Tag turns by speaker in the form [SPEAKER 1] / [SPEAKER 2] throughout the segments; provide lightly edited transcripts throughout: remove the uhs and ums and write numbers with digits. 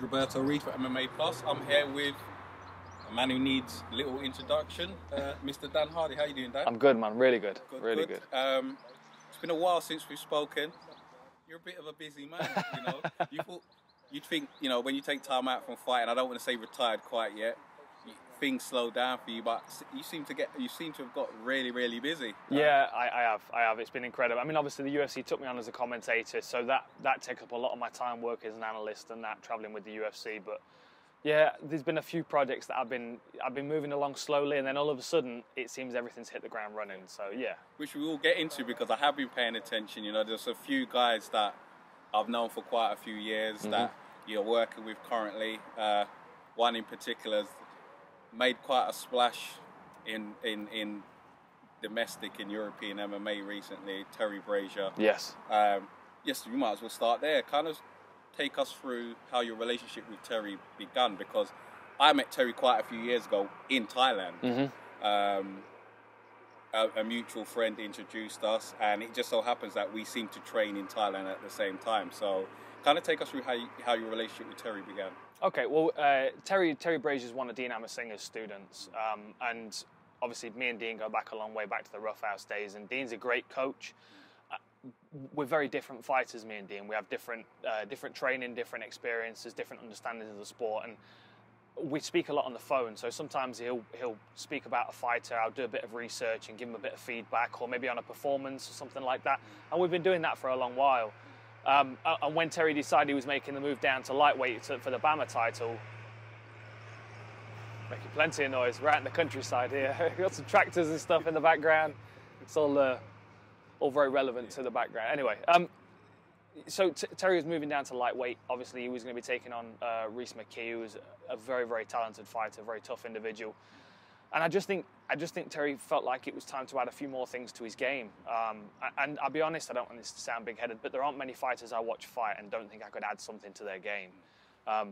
[SPEAKER 1] is Roberto Reed for MMA Plus. I'm here with a man who needs little introduction, Mr. Dan Hardy. How you doing, Dan?
[SPEAKER 2] I'm good, man. Really good. Really good.
[SPEAKER 1] It's been a while since we've spoken. You're a bit of a busy man, you know. You'd think, you know, when you take time out from fighting, I don't want to say retired quite yet, things slow down for you, but you seem to have got really busy.
[SPEAKER 2] Yeah, I have. It's been incredible. I mean, obviously the UFC took me on as a commentator, so that takes up a lot of my time working as an analyst and that traveling with the UFC. But yeah, there's been a few projects that I've been moving along slowly, and then all of a sudden it seems everything's hit the ground running. So yeah,
[SPEAKER 1] which we will get into because I have been paying attention. You know, there's a few guys that I've known for quite a few years that you're working with currently. One in particular has made quite a splash in domestic and European MMA recently, Terry Brazier.
[SPEAKER 2] Yes.
[SPEAKER 1] Yes, we might as well start there. Kind of take us through how your relationship with Terry began, because I met Terry quite a few years ago in Thailand. A mutual friend introduced us, and it just so happens that we seem to train in Thailand at the same time. So kind of take us through how your relationship with Terry began.
[SPEAKER 2] Okay, well, Terry Brazier is one of Dean Amarasinghe's students, and obviously me and Dean go back a long way, back to the Rough House days, and Dean's a great coach. We're very different fighters, me and Dean. We have different training, different experiences, different understandings of the sport, and we speak a lot on the phone. So sometimes he'll speak about a fighter, I'll do a bit of research and give him a bit of feedback, or maybe on a performance or something like that, and we've been doing that for a long while. And when Terry decided he was making the move down to lightweight for the BAMMA title, making plenty of noise, right in the countryside here. Got some tractors and stuff in the background. It's all very relevant to the background. Anyway, so Terry was moving down to lightweight. Obviously, he was going to be taking on Rhys McKee, who was a very talented fighter, a very tough individual. And I just think Terry felt like it was time to add a few more things to his game. And I'll be honest, I don't want this to sound big-headed, but there aren't many fighters I watch fight and don't think I could add something to their game.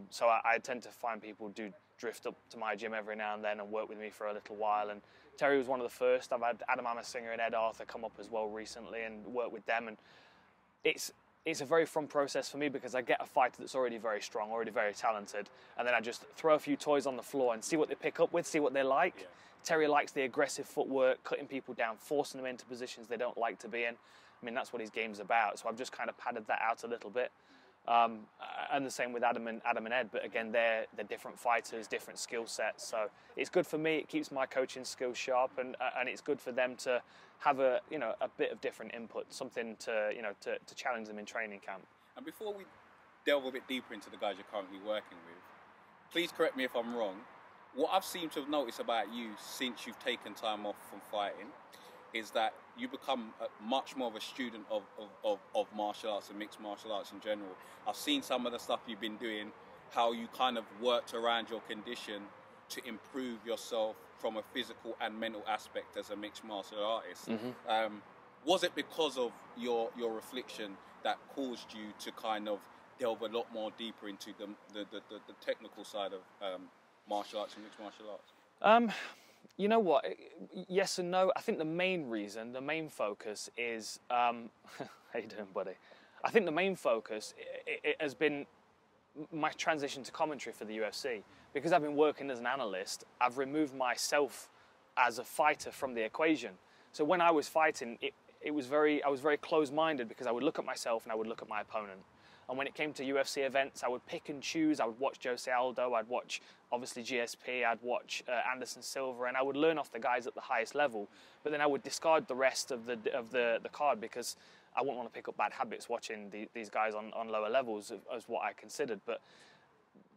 [SPEAKER 2] So I tend to find people do drift up to my gym every now and then and work with me for a little while. And Terry was one of the first. I've had Adam Amarasinghe and Arthur come up as well recently and work with them. And it's a very fun process for me because I get a fighter that's already very strong, already very talented, and then I just throw a few toys on the floor and see what they pick up with, see what they like. Yeah. Terry likes the aggressive footwork, cutting people down, forcing them into positions they don't like to be in. I mean, that's what his game's about. So I've just kind of padded that out a little bit. And the same with Adam and Ed, but again, they're different fighters, different skill sets. So it's good for me. It keeps my coaching skills sharp, and it's good for them to have a bit of different input, something to challenge them in training camp.
[SPEAKER 1] And before we delve a bit deeper into the guys you're currently working with, please correct me if I'm wrong. What I've seemed to have noticed about you since you've taken time off from fighting is that you become much more of a student of martial arts and mixed martial arts in general. I've seen some of the stuff you've been doing, how you kind of worked around your condition to improve yourself from a physical and mental aspect as a mixed martial artist. Was it because of your affliction that caused you to kind of delve a lot more deeper into the technical side of martial arts and mixed martial arts?
[SPEAKER 2] You know what? Yes and no. I think the main focus is... how you doing, buddy? I think the main focus it has been my transition to commentary for the UFC. Because I've been working as an analyst, I've removed myself as a fighter from the equation. So when I was fighting, I was very closed-minded because I would look at myself and I would look at my opponent. And when it came to UFC events, I would pick and choose. I would watch Jose Aldo, I'd watch, obviously, GSP, I'd watch Anderson Silva, and I would learn off the guys at the highest level. But then I would discard the rest of the card because I wouldn't want to pick up bad habits watching these guys on lower levels as what I considered. But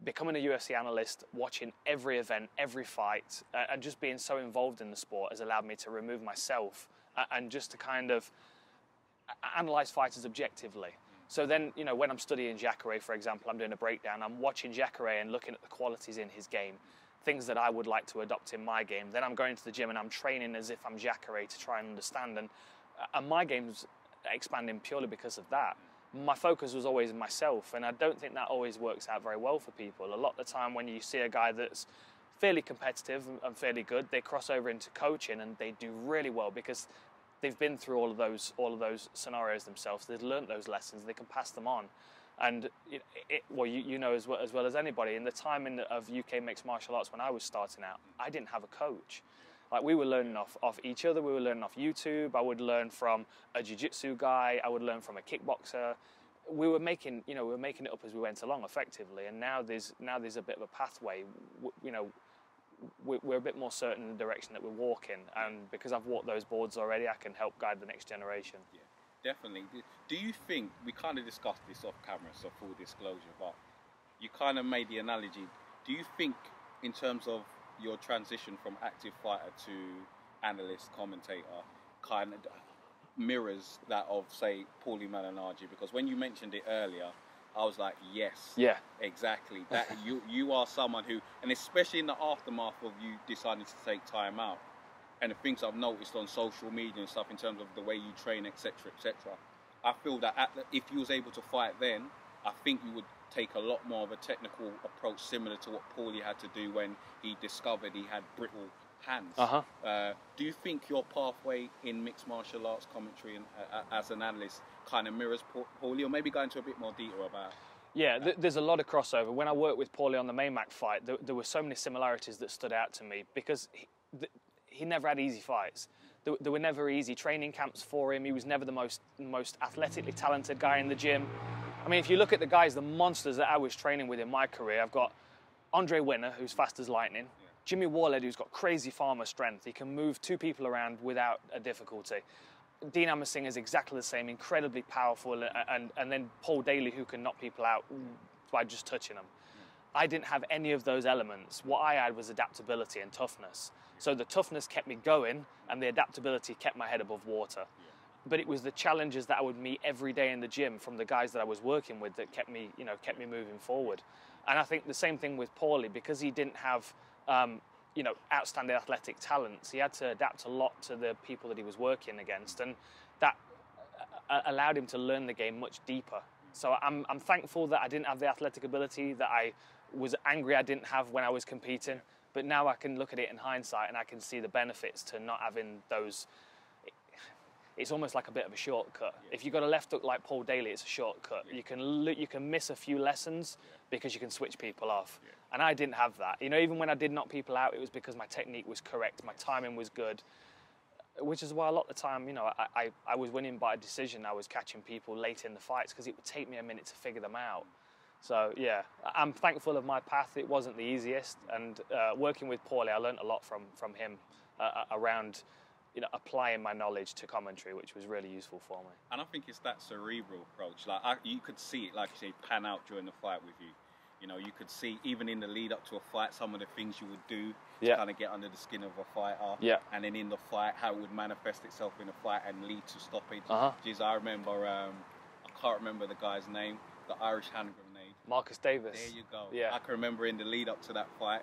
[SPEAKER 2] becoming a UFC analyst, watching every event, every fight, and just being so involved in the sport has allowed me to remove myself and just to kind of analyse fighters objectively. So then, you know, when I'm studying Jacare, for example, I'm doing a breakdown, I'm watching Jacare and looking at the qualities in his game, things that I would like to adopt in my game. Then I'm going to the gym and I'm training as if I'm Jacare to try and understand. And my game's expanding purely because of that. My focus was always myself, and I don't think that always works out very well for people. A lot of the time when you see a guy that's fairly competitive and fairly good, they cross over into coaching and they do really well because they've been through all of those scenarios themselves. They've learned those lessons. They can pass them on. And well, you know as well as anybody, in the time of UK mixed martial arts when I was starting out, I didn't have a coach. Like, we were learning off each other, we were learning off YouTube. I would learn from a jiu-jitsu guy, I would learn from a kickboxer. We were making it up as we went along effectively, and now there's a bit of a pathway. We're a bit more certain in the direction that we're walking, and because I've walked those boards already, I can help guide the next generation.
[SPEAKER 1] Yeah. Definitely. Do you think, we kind of discussed this off camera, so full disclosure, but you kind of made the analogy. Do you think, in terms of your transition from active fighter to analyst, commentator, kind of mirrors that of, say, Paulie Malignaggi? Because when you mentioned it earlier, I was like, yes, yeah, exactly. That you are someone who, and especially in the aftermath of you deciding to take time out, and the things I've noticed on social media and stuff in terms of the way you train, etc., etc., I feel that if you was able to fight then, I think you would take a lot more of a technical approach, similar to what Paulie had to do when he discovered he had brittle hands. Do you think your pathway in mixed martial arts commentary and as an analyst kind of mirrors Paulie, or maybe go into a bit more detail about?
[SPEAKER 2] Yeah, there's a lot of crossover. When I worked with Paulie on the Maymac fight, there were so many similarities that stood out to me, because he never had easy fights. There were never easy training camps for him. He was never the most athletically talented guy in the gym. I mean, if you look at the monsters that I was training with in my career, I've got Andre Winner, who's fast as lightning. Yeah. Jimmy Warled, who's got crazy farmer strength. He can move two people around without a difficulty. Dean Amarasinghe is exactly the same, incredibly powerful, and then Paul Daly, who can knock people out by just touching them. I didn't have any of those elements. What I had was adaptability and toughness. So the toughness kept me going, and the adaptability kept my head above water. But it was the challenges that I would meet every day in the gym from the guys that I was working with that kept me moving forward. And I think the same thing with Paulie, because he didn't have outstanding athletic talents. He had to adapt a lot to the people that he was working against, and that allowed him to learn the game much deeper. So I'm thankful that I didn't have the athletic ability that I was angry I didn't have when I was competing. But now I can look at it in hindsight, and I can see the benefits to not having those. It's almost like a bit of a shortcut. Yeah. If you've got a left hook like Paul Daly, it's a shortcut. Yeah. You can miss a few lessons because you can switch people off. Yeah. And I didn't have that. Even when I did knock people out, it was because my technique was correct, my timing was good, which is why a lot of the time, I was winning by a decision. I was catching people late in the fights because it would take me a minute to figure them out. So yeah, I'm thankful of my path. It wasn't the easiest, and working with Paulie, I learned a lot from him around applying my knowledge to commentary, which was really useful for me. And I think it's that cerebral approach. Like you could see it, like you say, pan out during the fight with you. You could see even in the lead up to a fight some of the things you would do to kind of get under the skin of a fighter. Yeah. And then in the fight, how it would manifest itself in the fight and lead to stoppage. Geez, I remember, I can't remember the guy's name, the Irish hand grenade. Marcus Davis. There you go. Yeah. I can remember in the lead up to that fight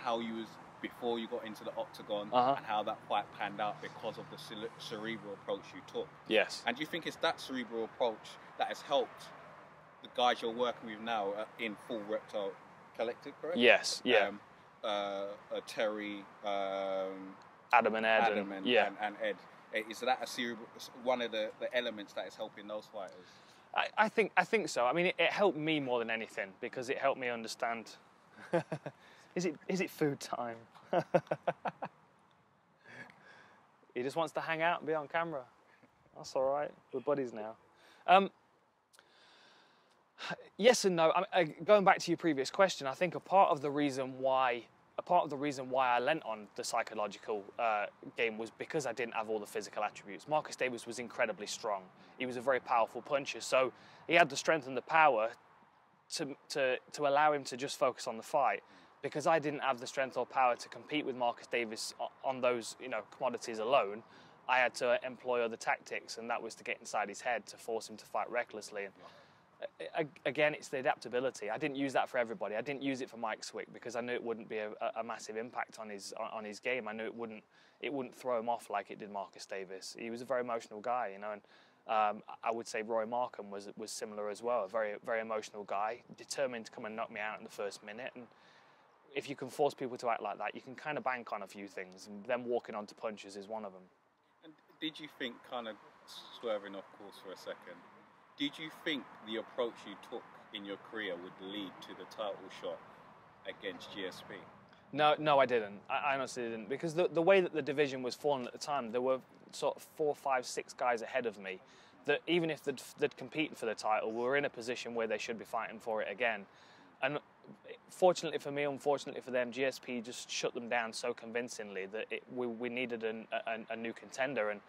[SPEAKER 2] how you was before you got into the octagon and how that fight panned out because of the cerebral approach you took. Yes. And do you think it's that cerebral approach that has helped the guys you're working with now in full Reptile Collective, correct? Yes. Yeah. Terry, Adam and Ed, and Ed. Is that a cerebral, one of the elements that is helping those fighters? I think so. I mean, it helped me more than anything because it helped me understand. Is it food time? He just wants to hang out and be on camera. That's all right. We're buddies now. Yes and no. Going back to your previous question, I think a part of the reason why I lent on the psychological game was because I didn't have all the physical attributes. Marcus Davis was incredibly strong. He was a very powerful puncher, so he had the strength and the power to allow him to just focus on the fight. Because I didn't have the strength or power to compete with Marcus Davis on those commodities alone, I had to employ other tactics, and that was to get inside his head to force him to fight recklessly. And again, it's the adaptability. I didn't use that for everybody. I didn't use it for Mike Swick because I knew it wouldn't be a massive impact on his game. I knew it wouldn't throw him off like it did Marcus Davis. He was a very emotional guy, and I would say Roy Markham was similar as well. A very, very emotional guy, determined to come and knock me out in the first minute. And if you can force people to act like that, you can kind of bank on a few things, and them walking onto punches is one of them. And did you think, kind of swerving off course for a second,
[SPEAKER 1] Did you think the approach you took in your career would lead to the title shot against GSP?
[SPEAKER 2] No, I didn't. I honestly didn't, because the way that the division was falling at the time, there were sort of 4, 5, 6 guys ahead of me that even if they'd competed for the title, were in a position where they should be fighting for it again. And fortunately for me, unfortunately for them, GSP just shut them down so convincingly that we needed a new contender, and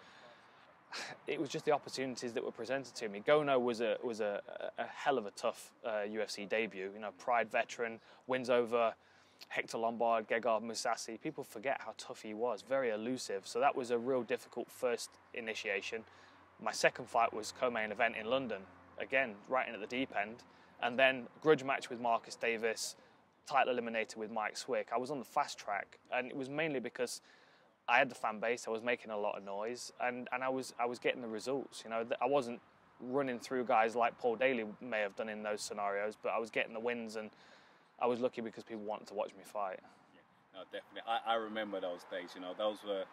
[SPEAKER 2] it was just the opportunities that were presented to me. Gono was a hell of a tough UFC debut. You know, Pride veteran, wins over Hector Lombard, Gegard Mousasi. People forget how tough he was, very elusive. So that was a real difficult first initiation. My second fight was co-main event in London, again, right in at the deep end. And then grudge match with Marcus Davis, title eliminator with Mike Swick. I was on the fast track, and it was mainly because I had the fan base, I was making a lot of noise, and I was getting the results. You know, I wasn't running through guys like Paul Daly may have done in those scenarios, but I was getting the wins, and I was lucky because people wanted to watch me fight.
[SPEAKER 1] Yeah, no, definitely. I remember those days. You know, those were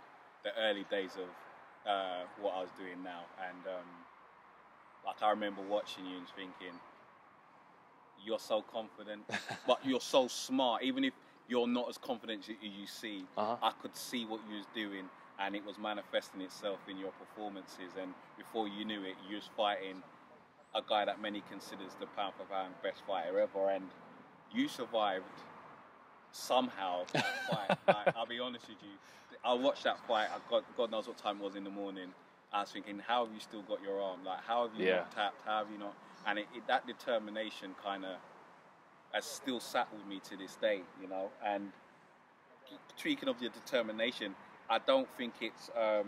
[SPEAKER 1] the early days of what I was doing now, and like I remember watching you and thinking, you're so confident, but you're so smart. Even if you're not as confident as you see, I could see what you was doing, and it was manifesting itself in your performances. And before you knew it, you was fighting a guy that many considers the pound for pound best fighter ever, and you survived somehow that fight. Like, I'll be honest with you, I watched that fight. God knows what time it was in the morning. I was thinking, how have you still got your arm? Like, how have you not tapped? How have you not? And that determination kind of has still sat with me to this day, you know. And speaking of your determination, I don't think it's a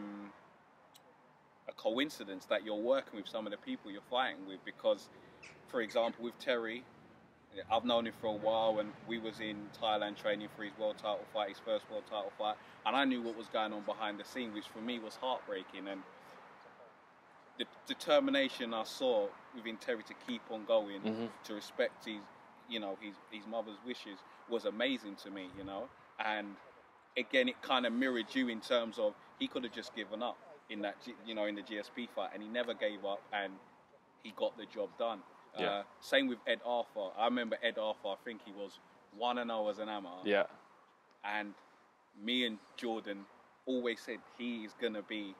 [SPEAKER 1] coincidence that you're working with some of the people you're fighting with, because, for example, with Terry, I've known him for a while, and we was in Thailand training for his world title fight, his first world title fight, and I knew what was going on behind the scenes, which for me was heartbreaking. And the determination I saw within Terry to keep on going, to respect his mother's wishes, was amazing to me, you know. And again, it kind of mirrored you in terms of he could have just given up in that, you know, in the GSP fight, and he never gave up, and he got the job done. Same with Ed Arthur. I remember Ed Arthur, I think he was 1-0 as an amateur.
[SPEAKER 2] Yeah.
[SPEAKER 1] And me and Jordan always said he's gonna be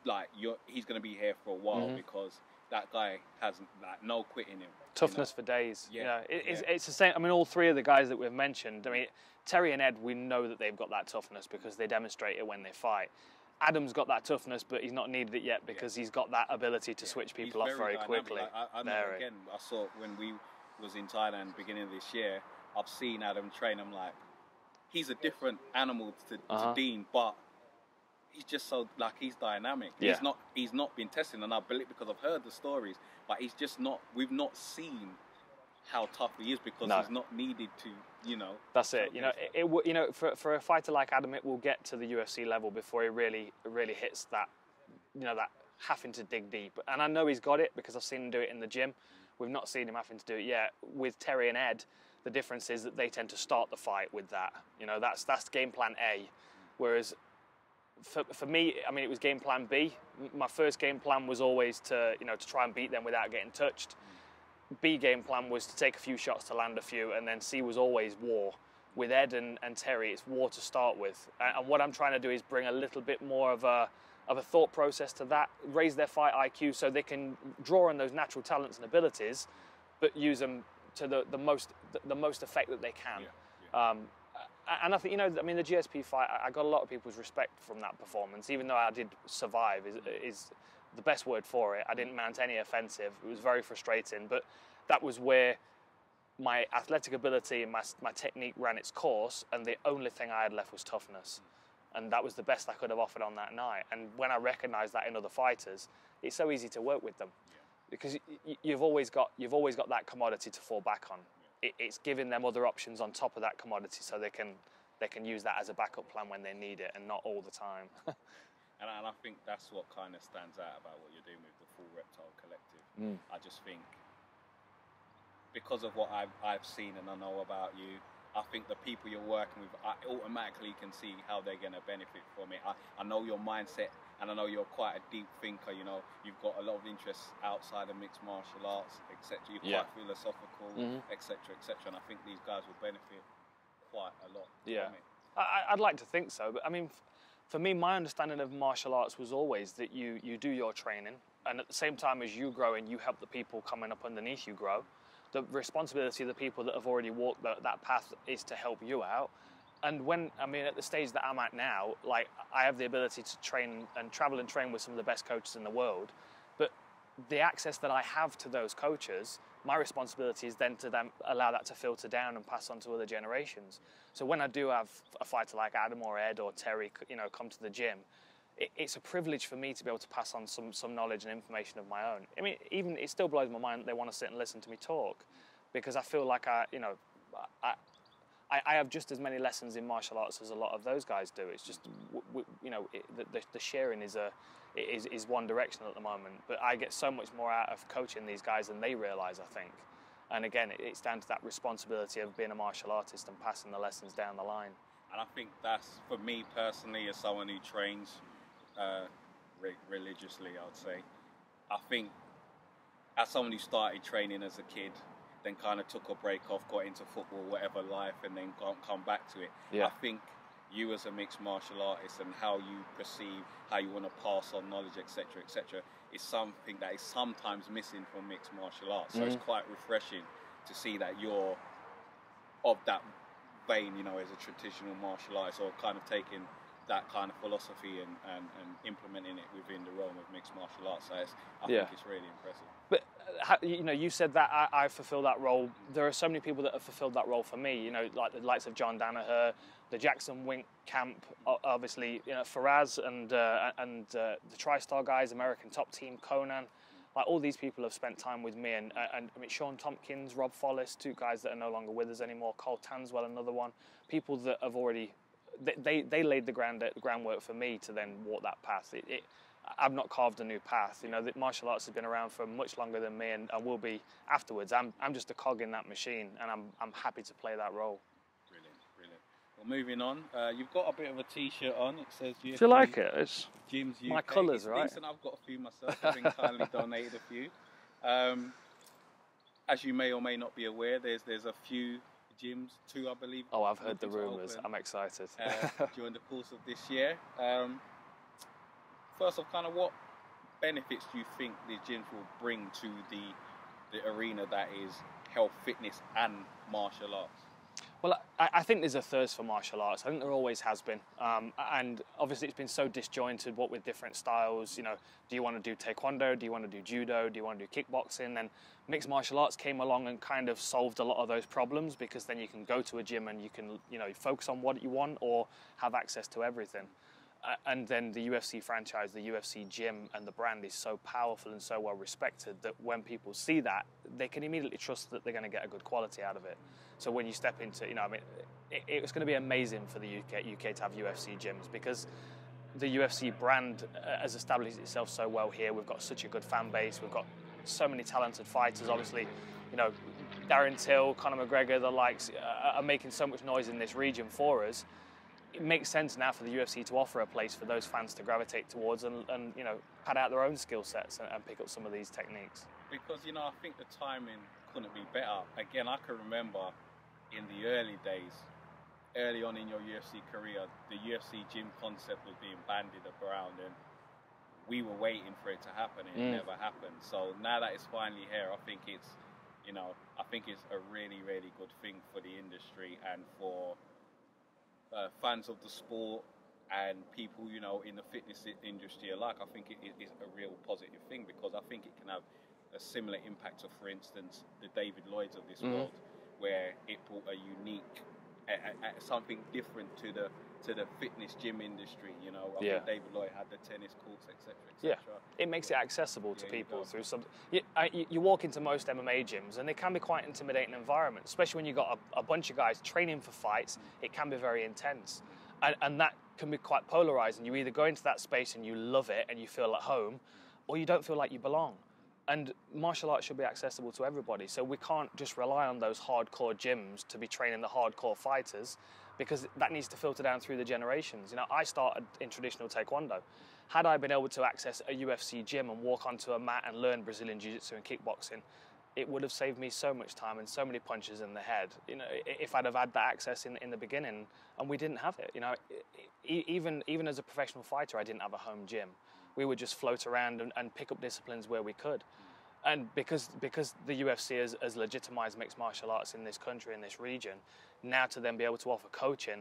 [SPEAKER 1] like he's gonna be here for a while, because that guy has like no quit in him.
[SPEAKER 2] Toughness for days. Yeah. You know, it's the same. I mean, all three of the guys that we've mentioned. I mean, Terry and Ed, we know that they've got that toughness because they demonstrate it when they fight. Adam's got that toughness, but he's not needed it yet because he's got that ability to switch people off very quickly.
[SPEAKER 1] Like, I know, again, I saw when we was in Thailand beginning of this year, I've seen Adam train. I'm like, he's a different animal to Dean, but he's just so, like, he's dynamic.
[SPEAKER 2] Yeah.
[SPEAKER 1] He's not been tested, and I believe, because I've heard the stories, but he's just not, we've not seen how tough he is because he's not needed to, you know.
[SPEAKER 2] That's it. You know, for a fighter like Adam, it will get to the UFC level before he really hits that, you know, that having to dig deep. And I know he's got it because I've seen him do it in the gym. We've not seen him having to do it yet. With Terry and Ed, the difference is that they tend to start the fight with that. You know, that's game plan A. Whereas for me, I mean, it was game plan B. My first game plan was always to try and beat them without getting touched. B game plan was to take a few shots to land a few, and then C was always war. With Ed and Terry, it's war to start with. And what I'm trying to do is bring a little bit more of a thought process to that, raise their fight IQ so they can draw on those natural talents and abilities, but use them to the most effect that they can. And I think, you know, I mean, the GSP fight, I got a lot of people's respect from that performance, even though I did survive, is the best word for it. I didn't mount any offensive. It was very frustrating, but that was where my athletic ability and my technique ran its course, and the only thing I had left was toughness. And that was the best I could have offered on that night. And when I recognised that in other fighters, it's so easy to work with them, because you've always got that commodity to fall back on. It's giving them other options on top of that commodity, so they can use that as a backup plan when they need it, and not all the time.
[SPEAKER 1] And I think that's what kind of stands out about what you're doing with the full Reptile Collective. I just think, because of what I've seen and I know about you, I think the people you're working with, I automatically can see how they're going to benefit from it. I know your mindset and I know you're quite a deep thinker, you know, you've got a lot of interests outside of mixed martial arts, etc. You're quite philosophical, etc., etc. And I think these guys will benefit quite a lot from it.
[SPEAKER 2] I'd like to think so, but I mean, for me, my understanding of martial arts was always that you do your training, and at the same time as you grow and you help the people coming up underneath you grow, the responsibility of the people that have already walked that path is to help you out. And when, I mean, at the stage that I'm at now, like, I have the ability to train and travel and train with some of the best coaches in the world, but the access that I have to those coaches, my responsibility is then to allow that to filter down and pass on to other generations. So when I do have a fighter like Adam or Ed or Terry, you know, come to the gym, it's a privilege for me to be able to pass on some knowledge and information of my own. I mean, even it still blows my mind that they want to sit and listen to me talk, because I feel like I have just as many lessons in martial arts as a lot of those guys do. It's just, you know, the sharing is one direction at the moment. But I get so much more out of coaching these guys than they realise, I think. And again, it's down to that responsibility of being a martial artist and passing the lessons down the line.
[SPEAKER 1] And I think that's, for me personally, as someone who trains religiously, I would say, I think as someone who started training as a kid, then kind of took a break off, got into football, whatever life, and then come back to it. I think you as a mixed martial artist and how you perceive, how you want to pass on knowledge, etc., etc., is something that is sometimes missing from mixed martial arts. So it's quite refreshing to see that you're of that vein, you know, as a traditional martial artist, or kind of taking that kind of philosophy and implementing it within the realm of mixed martial arts. So I think it's really impressive.
[SPEAKER 2] But you know, you said that I fulfill that role. There are so many people that have fulfilled that role for me. You know, like the likes of John Danaher, the Jackson Wink camp, obviously, you know, Faraz and the TriStar guys, American Top Team, Conan. Like, all these people have spent time with me, and I mean, Sean Tompkins, Rob Follis, two guys that are no longer with us anymore. Cole Tanswell, another one. People that have already they laid the groundwork for me to then walk that path. I've not carved a new path. You know, the martial arts has been around for much longer than me, and will be afterwards. I'm just a cog in that machine, and I'm happy to play that role.
[SPEAKER 1] Brilliant, brilliant. Well, moving on, you've got a bit of a T-shirt on. It says UFC.
[SPEAKER 2] Do you like it? It's
[SPEAKER 1] Gyms UK.
[SPEAKER 2] my colours,
[SPEAKER 1] it's
[SPEAKER 2] right?
[SPEAKER 1] Decent. I've got a few myself. I've been kindly donated a few. As you may or may not be aware, there's a few gyms, 2 I believe.
[SPEAKER 2] Oh, I've heard the rumours. I'm excited.
[SPEAKER 1] During the course of this year. First off, kind of what benefits do you think these gyms will bring to the arena that is health, fitness and martial arts?
[SPEAKER 2] Well, I think there's a thirst for martial arts. I think there always has been. And obviously it's been so disjointed, what with different styles. You know, do you want to do taekwondo? Do you want to do judo? Do you want to do kickboxing? And mixed martial arts came along and kind of solved a lot of those problems, because then you can go to a gym and you can, you know, focus on what you want or have access to everything. And then the UFC franchise, the UFC gym and the brand is so powerful and so well respected that when people see that, they can immediately trust that they're going to get a good quality out of it. So when you step into, you know, I mean, it's going to be amazing for the UK to have UFC gyms, because the UFC brand has established itself so well here. We've got such a good fan base. We've got so many talented fighters. Obviously, you know, Darren Till, Conor McGregor, the likes are making so much noise in this region for us. It makes sense now for the UFC to offer a place for those fans to gravitate towards and you know, pad out their own skill sets and pick up some of these techniques.
[SPEAKER 1] Because, you know, I think the timing couldn't be better. Again, I can remember in the early days, early on in your UFC career, the UFC gym concept was being bandied around, and we were waiting for it to happen, and it never happened. So now that it's finally here, I think it's, you know, I think it's a really, really good thing for the industry and for fans of the sport and people, you know, in the fitness industry alike. I think it is a real positive thing, because I think it can have a similar impact to, for instance, the David Lloyds of this world, where it brought a unique, something different to the fitness gym industry. You know, I think David Lloyd had the tennis courts, etc., etc.
[SPEAKER 2] Yeah, it makes it accessible to people through some. You walk into most MMA gyms, and they can be quite intimidating environments, especially when you've got a bunch of guys training for fights. It can be very intense, and that can be quite polarizing. You either go into that space and you love it and you feel at home, or you don't feel like you belong. And martial arts should be accessible to everybody, so we can't just rely on those hardcore gyms to be training the hardcore fighters, because that needs to filter down through the generations. You know, I started in traditional taekwondo, Had I been able to access a UFC gym and walk onto a mat and learn Brazilian Jiu-Jitsu and kickboxing, it would have saved me so much time and so many punches in the head, you know, if I'd have had that access in the beginning, and we didn't have it. You know, even as a professional fighter, I didn't have a home gym. We would just float around and pick up disciplines where we could. And because the UFC has legitimized mixed martial arts in this country, in this region, now to then be able to offer coaching,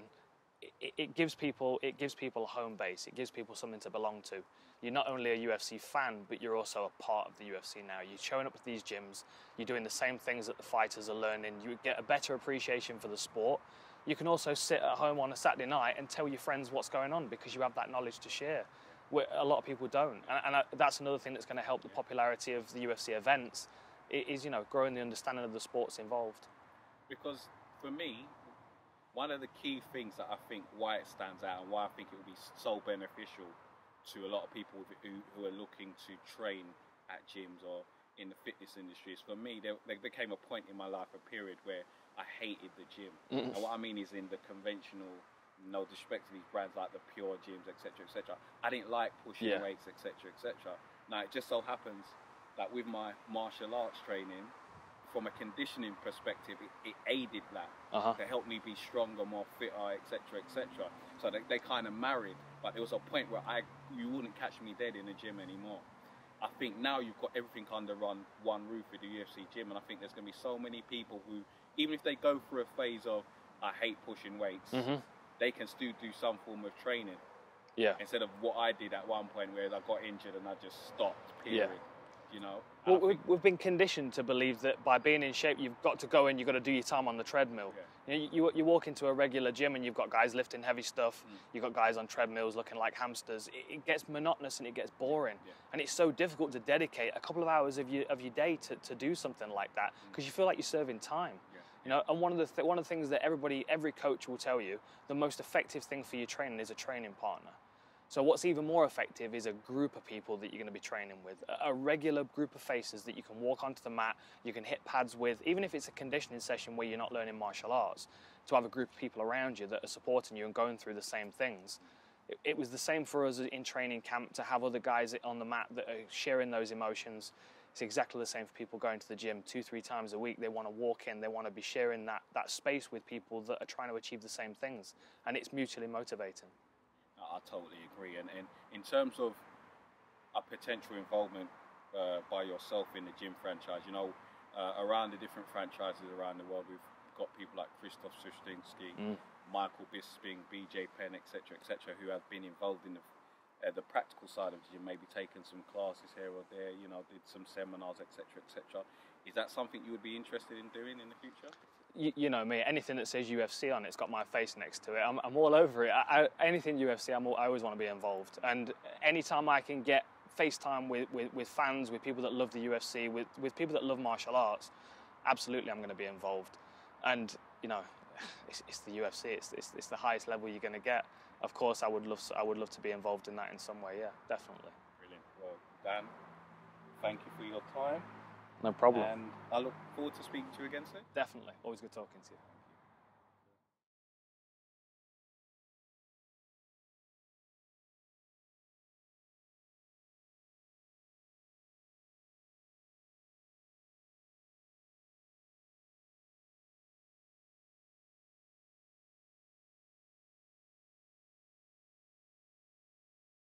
[SPEAKER 2] it gives people a home base. It gives people something to belong to. You're not only a UFC fan, but you're also a part of the UFC now. You're showing up at these gyms, you're doing the same things that the fighters are learning, you get a better appreciation for the sport. You can also sit at home on a Saturday night and tell your friends what's going on because you have that knowledge to share, where a lot of people don't. And that's another thing that's going to help the popularity of the UFC events, is, you know, growing the understanding of the sports involved.
[SPEAKER 1] Because for me, one of the key things that I think why it stands out and why I think it will be so beneficial to a lot of people who are looking to train at gyms or in the fitness industry is, for me, there became a point in my life, a period where I hated the gym. And what I mean is in the conventional, no disrespect to these brands like the Pure gyms, etc., etc. I didn't like pushing weights, etc., etc. Now, it just so happens that with my martial arts training, from a conditioning perspective, it aided that to help me be stronger, more fitter, etc., etc. So they kind of married, but there was a point where you wouldn't catch me dead in the gym anymore. I think now you've got everything under one roof with the UFC gym, and I think there's going to be so many people who, even if they go through a phase of I hate pushing weights, they can still do some form of training. Yeah. Instead of what I did at one point, where I got injured and I just stopped. Period. Yeah. You know,
[SPEAKER 2] well, we've been conditioned to believe that by being in shape, you've got to go and you've got to do your time on the treadmill. Yeah. You know, you walk into a regular gym and you've got guys lifting heavy stuff. You've got guys on treadmills looking like hamsters. It gets monotonous and it gets boring. Yeah. And it's so difficult to dedicate a couple of hours of your day to do something like that, because you feel like you're serving time. Yeah. You know, and one of the things that every coach will tell you, the most effective thing for your training is a training partner. So what's even more effective is a group of people that you're going to be training with, a regular group of faces that you can walk onto the mat, you can hit pads with, even if it's a conditioning session where you're not learning martial arts, to have a group of people around you that are supporting you and going through the same things. It was the same for us in training camp, to have other guys on the mat that are sharing those emotions. It's exactly the same for people going to the gym 2-3 times a week. They want to walk in, they want to be sharing that space with people that are trying to achieve the same things, and it's mutually motivating.
[SPEAKER 1] I totally agree. And in terms of a potential involvement by yourself in the gym franchise, you know, around the different franchises around the world, we've got people like Krzysztof Sustiński, Michael Bisping, BJ Penn, etc., who have been involved in the practical side of the gym, maybe taken some classes here or there, you know, did some seminars, etc. Is that something you would be interested in doing in the future?
[SPEAKER 2] You know me, anything that says UFC on it's got my face next to it. I'm all over it. Anything UFC, I always want to be involved. And anytime I can get FaceTime with fans, with people that love the UFC, with people that love martial arts, absolutely I'm going to be involved. And, you know, it's the UFC. It's the highest level you're going to get. Of course, I would love to be involved in that in some way. Yeah, definitely.
[SPEAKER 1] Brilliant. Well, Dan, thank you for your time.
[SPEAKER 2] No problem.
[SPEAKER 1] And I look forward to speaking to you again soon.
[SPEAKER 2] Definitely. Always good talking to you.